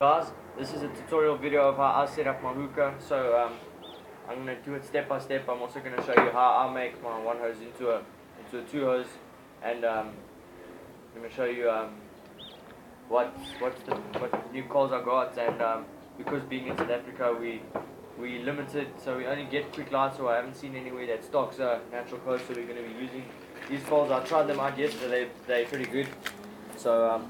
Guys, this is a tutorial video of how I set up my hookah. I'm going to do it step by step. I'm also going to show you how I make my one hose into a two hose, and I'm going to show you what new coils I got. And because being in South Africa, we limited, so we only get quick lights. So I haven't seen anywhere that stocks natural coils. So we're going to be using these coils. I tried them out yesterday. They're pretty good. So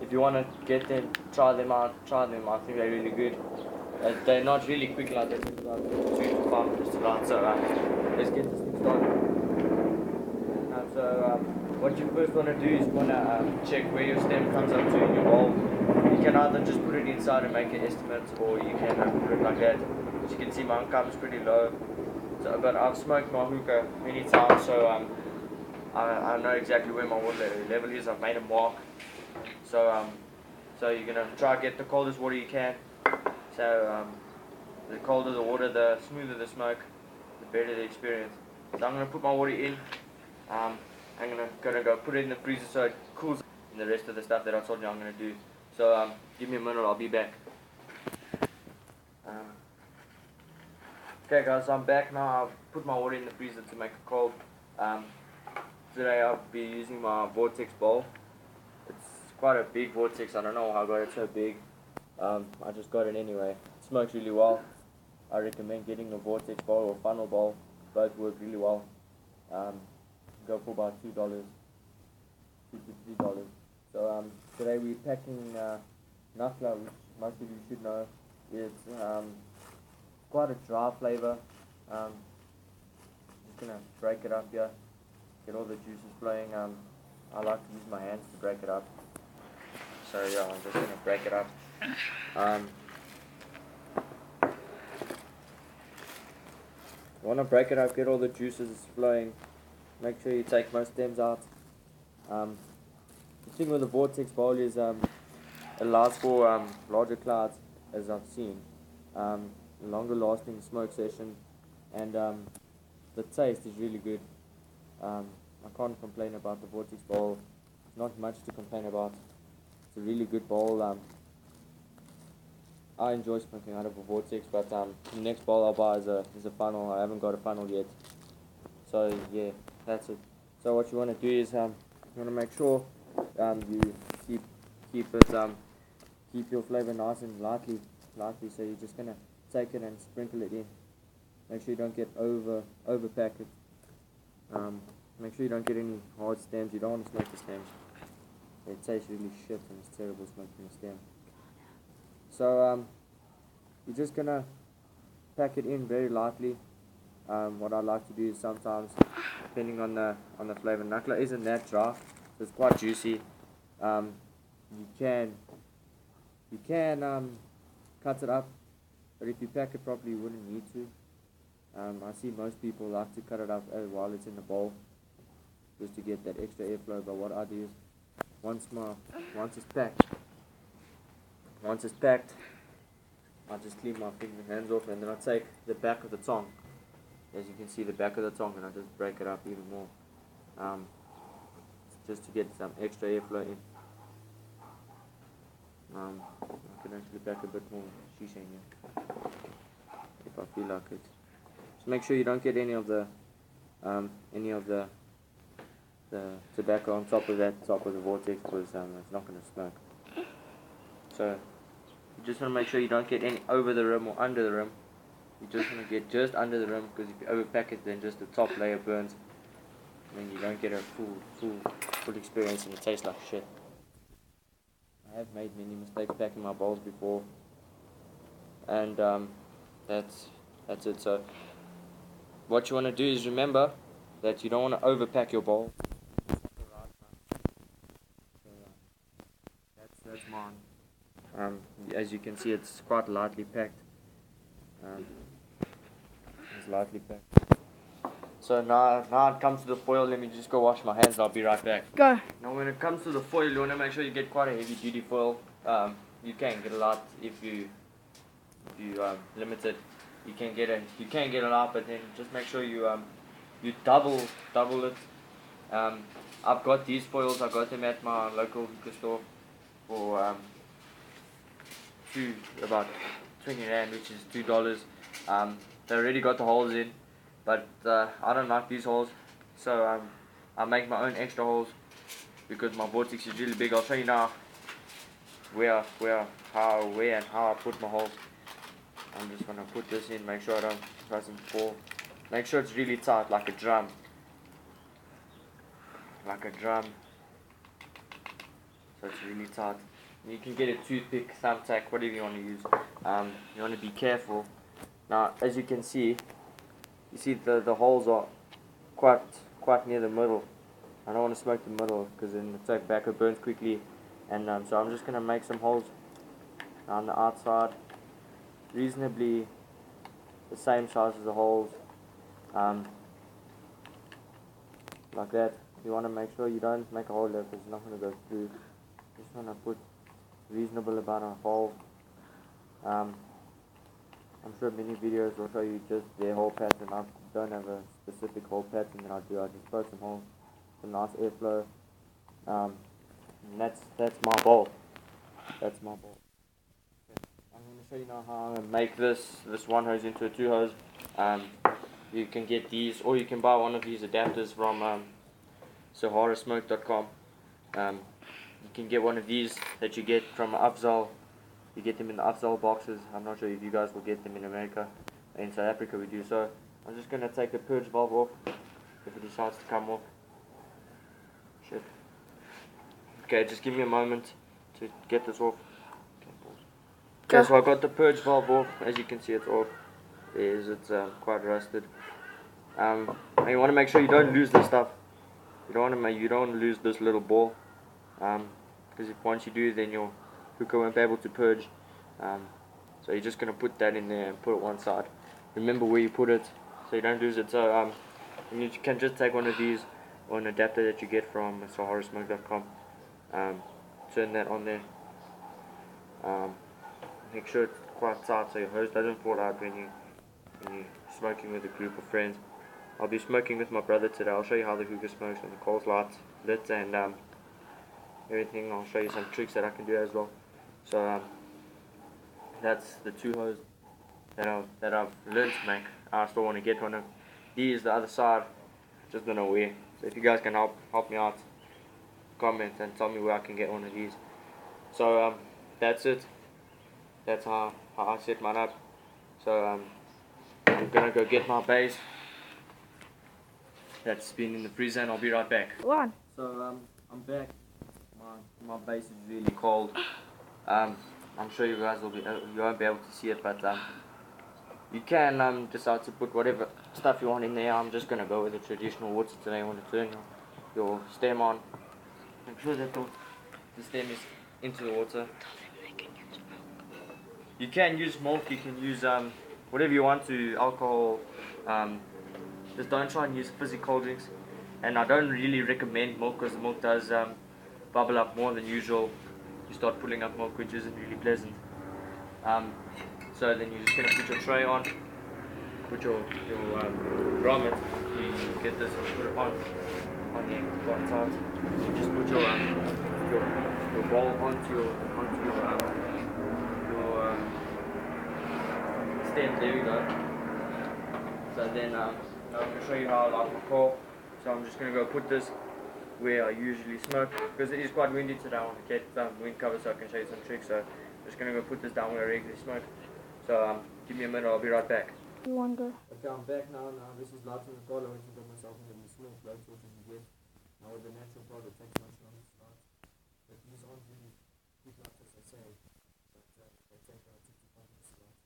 if you want to get them, try them out. I think they're really good. They're not really quick like this. It's about 2 to 5 minutes to light. So let's get this thing started. What you first want to do is you want to check where your stem comes up to in your bowl. You can either just put it inside and make an estimate, or you can put it like that. As you can see, mine comes pretty low. So, but I've smoked my hookah many times, so I know exactly where my water level is. I've made a mark. So you're gonna try to get the coldest water you can. So the colder the water, the smoother the smoke, the better the experience. So I'm gonna put my water in. I'm gonna go put it in the freezer so it cools. And the rest of the stuff that I told you I'm gonna do. So give me a minute, I'll be back. Okay guys, I'm back now. I've put my water in the freezer to make it cold. Today I'll be using my vortex bowl. It's quite a big vortex. I don't know how I got it so big. I just got it anyway. It smokes really well. I recommend getting a vortex bowl or funnel bowl. Both work really well. Go for about $2, $2 to $3. So today we're packing Nakla, which most of you should know. It's quite a dry flavor. Just gonna break it up here, get all the juices flowing. I like to use my hands to break it up. So yeah, I'm just gonna break it up. You wanna break it up, get all the juices flowing. Make sure you take most stems out. The thing with the vortex bowl is it allows for larger clouds, as I've seen. Longer lasting smoke session, and the taste is really good. I can't complain about the vortex bowl. Not much to complain about. It's a really good bowl. I enjoy smoking out of a vortex, but the next bowl I'll buy is a funnel. I haven't got a funnel yet. So yeah, that's it. So what you want to do is you want to make sure you keep your flavor nice and lightly. So you're just gonna take it and sprinkle it in. Make sure you don't get overpack it. Make sure you don't get any hard stems. You don't want to smoke the stems. It tastes really shit and it's terrible smoking the stem. So you're just gonna pack it in very lightly. What I like to do is sometimes, depending on the flavor, Nakla isn't that dry, so it's quite juicy. You can cut it up, but if you pack it properly, you wouldn't need to. I see most people like to cut it up while it's in the bowl, just to get that extra airflow. But what I do is, once it's packed, I just clean my hands off, and then I take the back of the tongue. As you can see, the back of the tongue, and I just break it up even more, just to get some extra airflow in. I can actually pack a bit more shisha in here if I feel like it. Just make sure you don't get any of the tobacco on top of the vortex, because it's not going to smoke. So you just want to make sure you don't get any over the rim or under the rim. You just want to get just under the rim, because if you overpack it, then just the top layer burns, and then you don't get a full experience, and it tastes like shit. I have made many mistakes packing my bowls before, and that's it. So what you want to do is remember that you don't want to overpack your bowl. That's mine. As you can see, it's quite lightly packed. It's lightly packed. So now it comes to the foil. Let me just go wash my hands. I'll be right back. Go. Now when it comes to the foil, you want to make sure you get quite a heavy duty foil. You can get a lot if you limited. You can get a lot, but then just make sure you double it. I've got these foils. I got them at my local hookah store for about 20 rand, which is $2. They already got the holes in, but I don't like these holes, so I make my own extra holes because my vortex is really big. I'll show you now where and how I put my holes. I'm just gonna put this in, make sure I don't doesn't fall. Make sure it's really tight, like a drum. Like a drum. So it's really tight. You can get a toothpick, thumbtack, whatever you want to use. You want to be careful. Now, as you can see, the holes are quite near the middle. I don't want to smoke the middle because then the tobacco burns quickly. And so I'm just gonna make some holes on the outside, reasonably the same size as the holes, like that. You want to make sure you don't make a hole there because it's not going to go through. Just want to put reasonable amount of hole. I'm sure many videos will show you just their hole pattern. I don't have a specific hole pattern that I do. I just poke some holes, some nice airflow. And that's my bowl. That's my bowl. Okay. I'm going to show you now how I'm going to make this one hose into a two hose. You can get these, or you can buy one of these adapters from saharasmoke.com. You can get one of these that you get from Afzal. You get them in the Afzal boxes. I'm not sure if you guys will get them in America. In South Africa we do. So I'm just going to take the purge valve off if it decides to come off. Shit. Okay, just give me a moment to get this off. Okay, so I got the purge valve off. As you can see, it's off. It's quite rusted. And you want to make sure you don't lose this stuff. You don't want to lose this little ball. Because if once you do, then your hookah won't be able to purge. So you're just gonna put that in there and put it one side. Remember where you put it, so you don't lose it. So you can just take one of these or an adapter that you get from saharasmoke.com. Turn that on there. Make sure it's quite tight so your hose doesn't fall out when you're smoking with a group of friends. I'll be smoking with my brother today. I'll show you how the hookah smokes when the coals lit and everything. I'll show you some tricks that I can do as well. So that's the two hose that I've learned to make. I still want to get one of these. The other side, just don't know where. So if you guys can help me out, comment and tell me where I can get one of these. So that's it. That's how I set mine up. So I'm gonna go get my base. That's been in the freezer and I'll be right back. So I'm back. My base is really cold. I'm sure you guys you won't be able to see it, but you can decide to put whatever stuff you want in there. I'm just gonna go with the traditional water today. I want to turn your stem on. Make sure that the stem is into the water. You can use milk. You can use whatever you want to, alcohol. Just don't try and use fizzy cold drinks. And I don't really recommend milk because the milk does bubble up more than usual. You start pulling up milk, which isn't really pleasant. So then you're just going to put your tray on, put your grommet, you get this and put it on the one side. You just put your bowl onto your stem. There we go. So then I'm going to show you how I like my coal. So I'm just going to go put this where I usually smoke, because it is quite windy today. I want to get some wind cover so I can show you some tricks. So I'm just going to go put this down where I regularly smoke. So give me a minute, I'll be right back. You want to go? Okay, I'm back now. This is lights in the car. I got myself in the small blood source you get. Now with the natural part, it takes much longer to start. But these aren't really quick lights as I say. But they take about 65 minutes to light.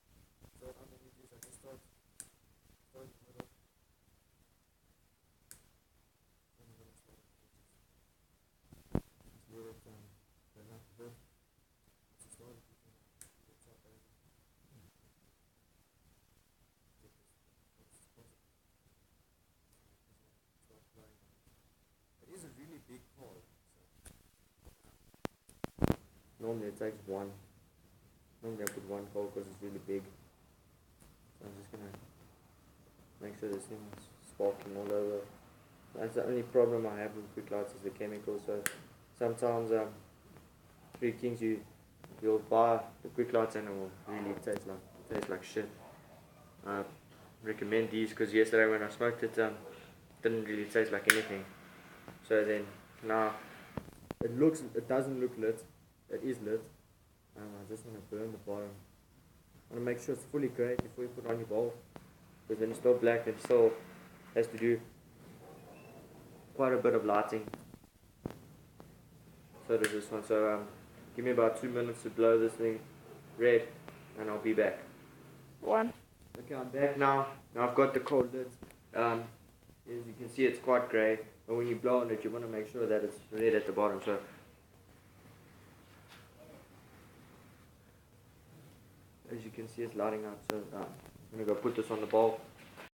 So what I'm going to do is I just start in the middle. It is a really big hole. So normally it takes one. Normally I put one hole because it's really big. So I'm just gonna make sure this thing is sparking all over. That's the only problem I have with quick lights is the chemicals. So sometimes Three Kings, you you'll buy the quick lights and it will really taste like shit. I recommend these because yesterday when I smoked it, didn't really taste like anything. So then now it doesn't look lit. It is lit. I just want to burn the bottom. I want to make sure it's fully grey before you put it on your bowl, because when it's still black, it still has to do quite a bit of lighting. So does this one. So give me about 2 minutes to blow this thing red, and I'll be back. 1. Okay, I'm back now. Now I've got the cold lid. As you can see, it's quite grey, but when you blow on it, you want to make sure that it's red at the bottom. So as you can see, it's lighting up. So I'm gonna go put this on the bowl.